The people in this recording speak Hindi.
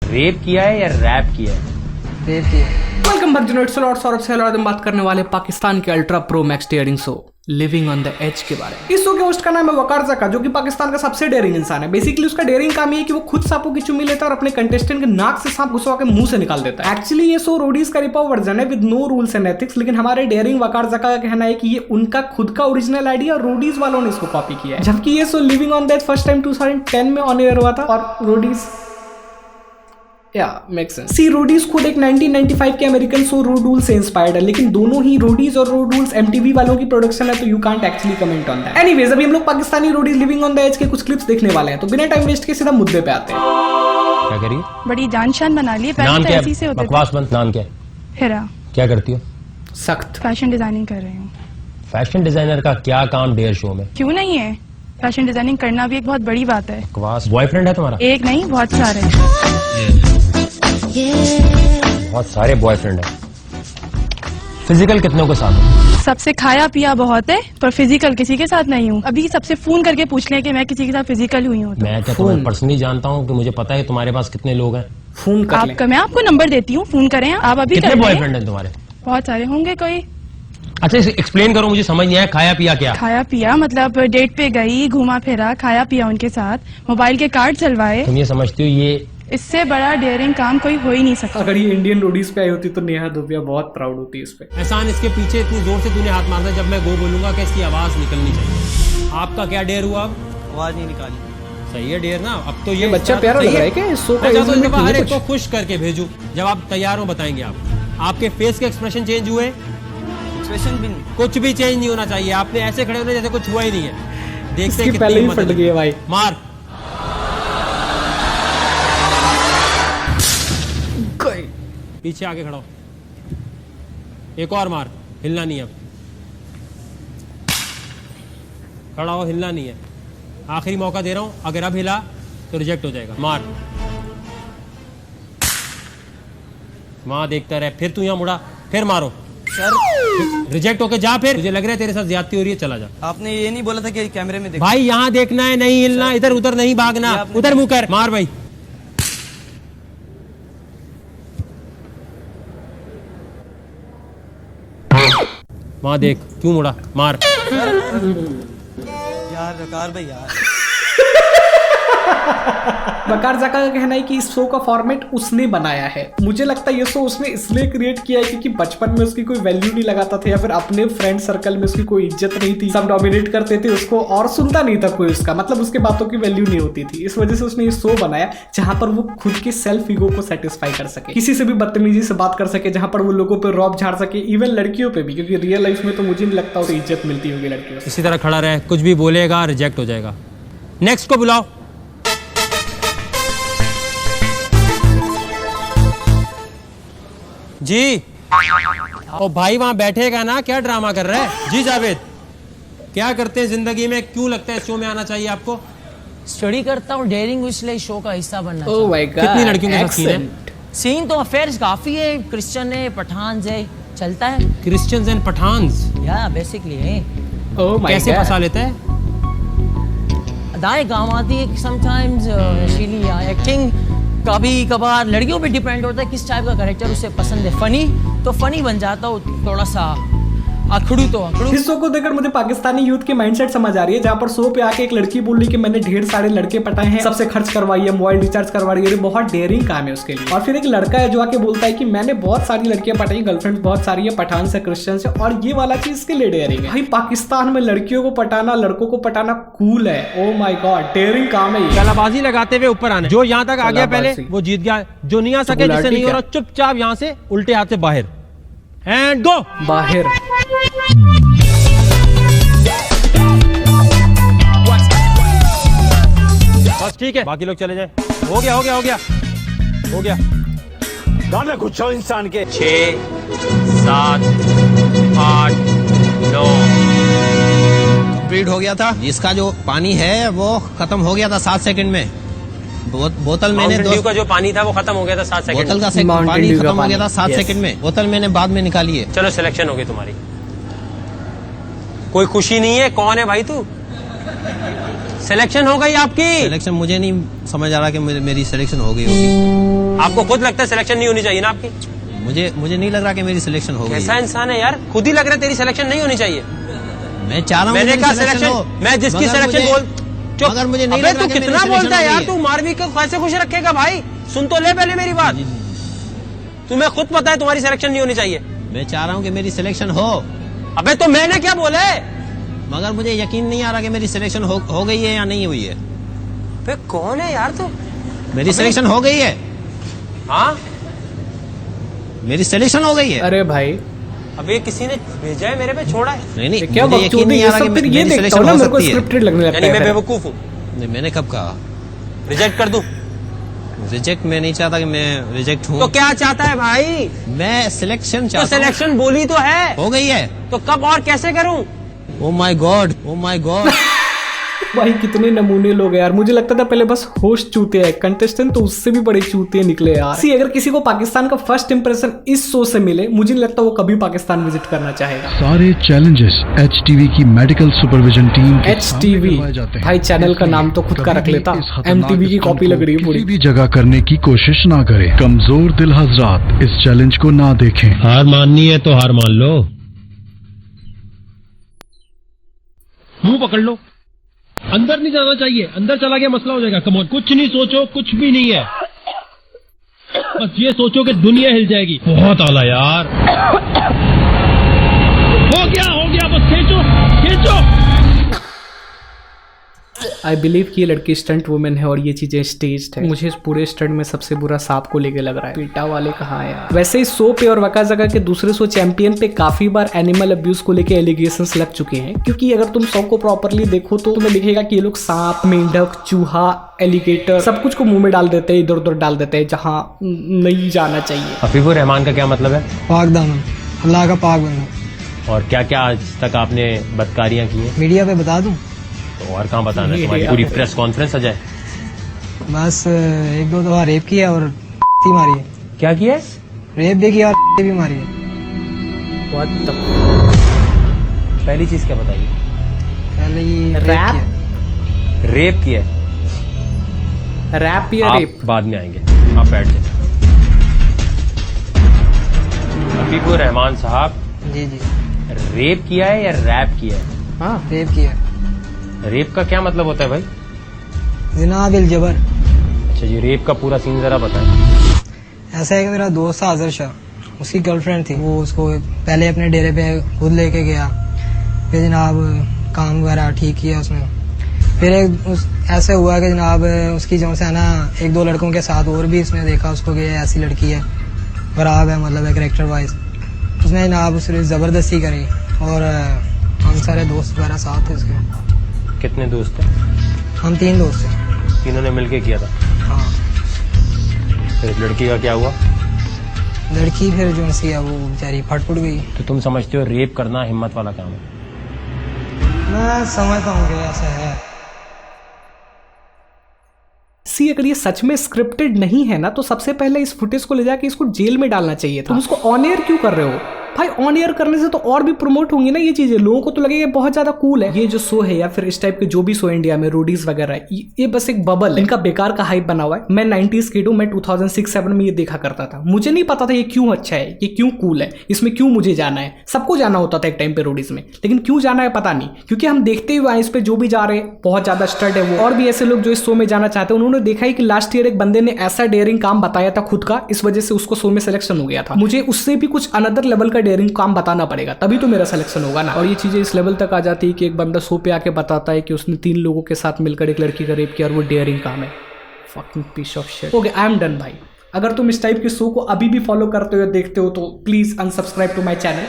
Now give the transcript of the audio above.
रेप किया है या रैप किया है? रेप किया। वेलकम बैक टू और सौरभ से हम बात करने वाले पाकिस्तान के ultra pro max daring show living on the edge के बारे में। इस शो के होस्ट का नाम है वकार ज़का, जो कि पाकिस्तान का सबसे डेयरिंग इंसान है। बेसिकली उसका डेयरिंग काम ये है कि वो खुद सांपों की चुम्मी लेता है और अपने कंटेस्टेंट के नाक से सांप घुसवा के मुंह से निकाल देता है। एक्चुअली ये शो रोडीज का रिपा वर्जन है with no rules and ethics, लेकिन हमारे डेयरिंग वकार ज़का का कहना है कि ये उनका खुद का ओरिजिनल आइडिया और रोडीज वालों ने इसको कॉपी किया है। जबकि ये show living on the edge first time 2010 में ऑन एयर हुआ था और Roadies make sense. See Roadies खुद एक 1995 के अमेरिकन शो रोड रूल से इंस्पायर्ड है, लेकिन दोनों ही रोडीज और रोड रूल्स एमटीवी वालों की प्रोडक्शन है, तो you can't actually comment on that. Anyways, अभी हम लोग Pakistani Roadies living on the edge के कुछ क्लिप्स देखने वाले हैं, तो बिना टाइम वेस्ट के सीधा मुद्दे पे आते हैं। क्या करिए? बड़ी जान शान बना ली है। नाम तो क्या? ऐसी से होते बकवास बंद। नाम क्या? हिरा। क्या करती हो? सख्त फैशन डिजाइनिंग कर रही हूँ। फैशन डिजाइनर का क्या काम डेयर शो में? क्यों नहीं है? फैशन डिजाइनिंग करना भी एक बहुत बड़ी बात है। बकवास। बॉयफ्रेंड है तुम्हारा? एक नहीं, बहुत सारे। बहुत सारे बॉयफ्रेंड है। फिजिकल कितनों के साथ है? सबसे खाया पिया बहुत है, पर फिजिकल किसी के साथ नहीं हूँ। अभी सबसे फोन करके पूछ लें कि मैं किसी के साथ फिजिकल हुई हूँ तो। मैं क्या तुम्हें पर्सनली जानता हूँ कि मुझे पता है तुम्हारे पास कितने लोग हैं? फोन कर लें। मैं आपको नंबर देती हूँ, फोन करें आप अभी। कितने बॉयफ्रेंड हैं तुम्हारे? बहुत सारे होंगे कोई। अच्छा, एक्सप्लेन करो, मुझे समझ नहीं आया। खाया पिया क्या? खाया पिया मतलब डेट पे गई, घूमा फिरा, खाया पिया उनके साथ, मोबाइल के कार्ड चलवाए। तुम ये समझती हो ये इससे बड़ा डेयरिंग काम कोई हो ही नहीं सकता। अगर ये इंडियन रोडीज पे आई होती तो नेहा धूपिया बहुत प्राउड होती है इस पे। एहसान, इसके पीछे इतनी जोर से तूने हाथ मारना जब मैं गो बोलूंगा कि इसकी आवाज निकलनी चाहिए। आपका क्या डेयर हुआ? अब आवाज नहीं निकाली। सही है डेयर ना। अब तो ये बच्चा प्यारा लग रहा है क्या? इस शो का हर एक को खुश करके भेजू। जब आप तैयार हो बताएंगे आप। आपके फेस के एक्सप्रेशन चेंज हुए? एक्सप्रेशन भी नहीं। कुछ भी चेंज नहीं होना चाहिए। आपने ऐसे खड़े होने जैसे कुछ हुआ ही नहीं है। देखते हैं पहले ही कितनी फट गई है भाई। मार। पीछे आके खड़ा हो। एक और मार। हिलना नहीं है अब। खड़ा हो, हिलना नहीं है। आखिरी मौका दे रहा हूं, अगर अब हिला तो रिजेक्ट हो जाएगा। मार। वहां देखता रहे। फिर तू यहां मुड़ा, फिर मारो। सर रिजेक्ट होके जा। फिर मुझे लग रहा है तेरे साथ ज्यादती हो रही है, चला जा। आपने ये नहीं बोला था कि कैमरे में देखो? भाई यहाँ देखना है, नहीं हिलना, इधर उधर नहीं भागना। उधर मुंह कर। मार भाई। वहां देख, क्यों मुड़ा? मार। यार वकार भाई यार। वकार ज़का का कहना है कि इस शो का फॉर्मेट उसने बनाया है। मुझे लगता है ये शो उसने इसलिए क्रिएट किया है क्योंकि बचपन में उसकी कोई वैल्यू नहीं लगाता था, या फिर अपने फ्रेंड सर्कल में उसकी कोई इज्जत नहीं थी। सब डोमिनेट करते थे उसको और सुनता नहीं था कोई उसका, मतलब उसके बातों की वैल्यू नहीं होती थी। इस वजह से उसने ये शो बनाया जहां पर वो खुद के सेल्फ ईगो को सेटिस्फाई कर सके, किसी से भी बदतमीजी से बात कर सके, जहां पर वो लोगों पर रौब झाड़ सके, इवन लड़कियों पे भी, क्योंकि रियल लाइफ में तो मुझे नहीं लगता उसे इज्जत मिलती होगी लड़कियों से। इसी तरह खड़ा रहे, कुछ भी बोलेगा रिजेक्ट हो जाएगा। नेक्स्ट को बुलाओ। जी ओ भाई, वहां बैठेगा ना, क्या ड्रामा कर रहा है? जी जावेद, क्या करते हैं जिंदगी में? क्यों लगता है शो में आना चाहिए आपको? स्टडी करता हूँ डेयरिंग, इसलिए शो का हिस्सा बनना ओह माय गॉड। कितनी लड़कियों के साथ सीन है? सीन तो अफेयर्स काफी है, क्रिश्चियन है, पठान है, चलता है। क्रिश्चियंस एंड पठान्स या बेसिकली है। ओह माय कैसे गॉड। फंसा लेता है? दाएं गाँव आती है समटाइम्स, नशीली या एक्टिंग। कभी कभार लड़कियों पे डिपेंड होता है किस टाइप का कैरेक्टर उसे पसंद है। फनी तो फनी बन जाता हूँ, थोड़ा सा अखड़ू तो अखड़ू। इस शो को देखकर मुझे पाकिस्तानी यूथ की माइंडसेट समझ आ रही है, जहां पर शो पे आके एक लड़की बोल रही कि मैंने ढेर सारे लड़के पटाए हैं, सबसे खर्च करवाई है, मोबाइल रिचार्ज करवा रही है, बहुत डेयरिंग काम है उसके लिए। और फिर एक लड़का है जो आके बोलता है कि मैंने बहुत सारी लड़कियां पटाई, गर्लफ्रेंड बहुत सारी है, पठान से, क्रिश्चियन से, और ये वाला चीज इसके लिए डेयरिंग है। भाई पाकिस्तान में लड़कियों को पटाना, लड़कों को पटाना कूल है। ओ माय गॉड, डेयरिंग काम है ये। कलाबाजी लगाते हुए ऊपर आने। जो यहाँ तक आ गया पहले वो जीत गया, जो नहीं आ सके, जिससे नहीं हो रहा, चुपचाप यहाँ से उल्टे हाथ से बाहर। एंड गो बाहर। बस ठीक है, बाकी लोग चले जाए। हो गया हो गया हो गया हो गया। गाना गुच्छा इंसान के 6 7 8 9 कंप्लीट हो गया था। इसका जो पानी है वो खत्म हो गया था 7 सेकंड में। बोतल मैंने ड्यू का जो पानी था वो खत्म हो गया था 7 सेकंड। बोतल का पानी खत्म हो गया था 7 सेकंड में। बोतल मैंने बाद में निकाली है। चलो सिलेक्शन हो गई तुम्हारी। कोई खुशी नहीं है? कौन है भाई तू? सिलेक्शन हो गई आपकी। सिलेक्शन मुझे नहीं समझ आ रहा कि मेरी सिलेक्शन हो गई होगी। आपको खुद लगता है सिलेक्शन नहीं होनी चाहिए ना आपकी? मुझे नहीं लग रहा कि मेरी सिलेक्शन हो गई। कैसा इंसान है यार, खुद ही लग रहा है तेरी सिलेक्शन नहीं होनी चाहिए। मैं चाह रहा हूँ मैंने कहा सिलेक्शन, मैं जिसकी सिलेक्शन बोल चुप। मगर मुझे नहीं अबे लग रहा तू कि कितना मेरी बोलता है सिलेक्शन यार, हो तू मारवी को कैसे खुश रखेगा भाई? सुन तो ले पहले मेरी बात। तुम्हें खुद पता है तुम्हारी सिलेक्शन नहीं होनी चाहिए। मैं चाह रहा हूँ कि मेरी सिलेक्शन हो। अबे तो मैंने क्या बोले? मगर मुझे यकीन नहीं आ रहा कि मेरी सिलेक्शन हो गई है या नहीं हुई है। अबे कौन है यार तू? मेरी सिलेक्शन हो गई है। हाँ मेरी सिलेक्शन हो गई है। अरे भाई अब ये किसी ने भेजा है मेरे पे, छोड़ा है? नहीं क्या मुझे यकीन बकचोदी नहीं ये आ रहा कि सब, फिर ये मेरी देखता सिलेक्शन हूँ ना हो मेरे को सकती है। स्क्रिप्टेड लगने लगता यानी है मैं फिर। बेवकूफ हूँ? नहीं, मैंने कब कहा रिजेक्ट कर दूं? रिजेक्ट? मैं नहीं चाहता कि मैं रिजेक्ट हूँ। तो क्या चाहता है भाई? मैं सिलेक्शन तो चाहता हूँ। सिलेक्शन बोली तो है। हो गई है। तो कब और कैसे करूं? Oh my God, oh my God. भाई कितने नमूने लोग हैं यार। मुझे लगता था पहले बस होस्ट चूते हैं, कंटेस्टेंट तो उससे भी बड़े चूते निकले यार। सी अगर किसी को पाकिस्तान का फर्स्ट इंप्रेशन इस शो से मिले, मुझे नहीं लगता वो कभी पाकिस्तान विजिट करना चाहेगा। सारे चैलेंजेस HTV की मेडिकल सुपरविजन टीम के HTV सामने करवाए जाते हैं। भाई चैनल का नाम तो खुद का रख लेता, MTV की कॉपी लग रही है पूरी। किसी भी जगह करने की कोशिश ना करें। कमजोर दिल हजरात इस चैलेंज को ना देखें। हार माननी है तो हार मान लो। मुंह पकड़ लो, अंदर नहीं जाना चाहिए, अंदर चला गया मसला हो जाएगा। कम ऑन, कुछ नहीं सोचो, कुछ भी नहीं है, बस ये सोचो कि दुनिया हिल जाएगी। बहुत आला यार, हो गया बस खींचो खींचो। आई बिलीव कि ये लड़की स्टंट वुमेन है और ये चीजें स्टेज्ड है। मुझे इस पूरे स्टंट में सबसे बुरा सांप को लेके लग रहा है। पीटा वाले कहाँ है यार? वैसे इस शो पे और वका जगह के दूसरे शो चैंपियन पे काफी बार एनिमल अब्यूज को लेके एलिगेशंस लग चुके हैं, क्योंकि अगर तुम शो को प्रॉपरली देखो तो तुम्हें दिखेगा कि ये लोग सांप, मेंढक, चूहा, एलिगेटर सब कुछ को मुंह में डाल देते हैं, इधर उधर डाल देते हैं जहाँ नहीं जाना चाहिए। हफीजुर रहमान का क्या मतलब है? पाक दामन, अल्लाह का पाक बंदा। और क्या क्या आज तक आपने बदकारियां की हैं? मीडिया पे बता दूं? तो और कहाँ बताना है? तुम्हारी पूरी प्रेस कॉन्फ्रेंस आ जाए। बस एक दो दफा रेप किया और मारी है। क्या किया है? रेप भी किया और भी मारी है। What the- पहली चीज क्या बताइए? पहले ये रैप रेप किया है? रैप या आप रेप? बाद में आएंगे, आप बैठ जाए। हफीजुर रहमान साहब, जी जी, रेप किया है या रैप किया है? हाँ रेप किया। रेप का क्या मतलब होता है भाई? जिना बिल जबर। अच्छा जी, रेप का पूरा सीन जरा बताएं। ऐसा है कि मेरा दोस्त था आजर शाह, उसकी गर्लफ्रेंड थी। वो उसको पहले अपने डेरे पे खुद लेके गया, फिर जनाब काम वगैरह ठीक किया उसने। फिर ऐसे हुआ कि जनाब उसकी जो है ना एक दो लड़कों के साथ और भी उसने देखा उसको कि ऐसी लड़की है, खराब है, मतलब है कैरेक्टर वाइज। उसने जनाब उससे ज़बरदस्ती करी और हम सारे दोस्त वगैरह साथ थे उसके। कितने दोस्त थे? हम 3 दोस्त थे। तीनों ने मिलके किया था? हाँ। फिर इस लड़की का क्या हुआ? लड़की फिर जो सी है वो बेचारी फट गई। तो तुम समझते हो रेप करना हिम्मत वाला काम है? मैं समझता हूँ कि ऐसा है। सी अगर ये सच में स्क्रिप्टेड नहीं है ना, तो सबसे पहले इस फुटेज को ले जाके इसको जेल में डालना चाहिए था। तुम उसको ऑन एयर क्यों कर रहे हो भाई? ऑन एयर करने से तो और भी प्रमोट होंगी ना ये चीजें, लोगों को तो लगेगा बहुत ज्यादा कूल है। ये जो शो है या फिर इस टाइप के जो भी शो इंडिया में रोडीज वगैरह है, ये बस एक बबल है, इनका बेकार का हाइप बना हुआ है। मैं 90s किड हूं, मैं 2006-7 में ये देखा करता था। मुझे नहीं पता था ये क्यों अच्छा है, ये क्यों कूल है, इसमें क्यों मुझे जाना है। सबको जाना होता था एक टाइम पे रोडीज में, लेकिन क्यों जाना है पता नहीं, क्योंकि हम देखते हुए आए इस पे जो भी जा रहे हैं बहुत ज्यादा स्टड है वो। और भी ऐसे लोग जो इस शो में जाना चाहते हैं, उन्होंने देखा है कि लास्ट ईयर एक बंदे ने ऐसा डेयरिंग काम बताया था खुद का, इस वजह से उसको शो में सिलेक्शन हो गया था। मुझे उससे भी कुछ अनदर लेवल का डेयरिंग काम बताना पड़ेगा, तभी तो मेरा सिलेक्शन होगा ना। और ये चीजें इस लेवल तक आ जाती है कि एक बंदा शो पे आके बताता है कि उसने 3 लोगों के साथ मिलकर एक लड़की का रेप किया और वो डेयरिंग काम है। Fucking piece of shit. Okay, I am done भाई। अगर तुम इस टाइप के शो को अभी भी फॉलो करते हो, देखते हो, तो please unsubscribe to my channel.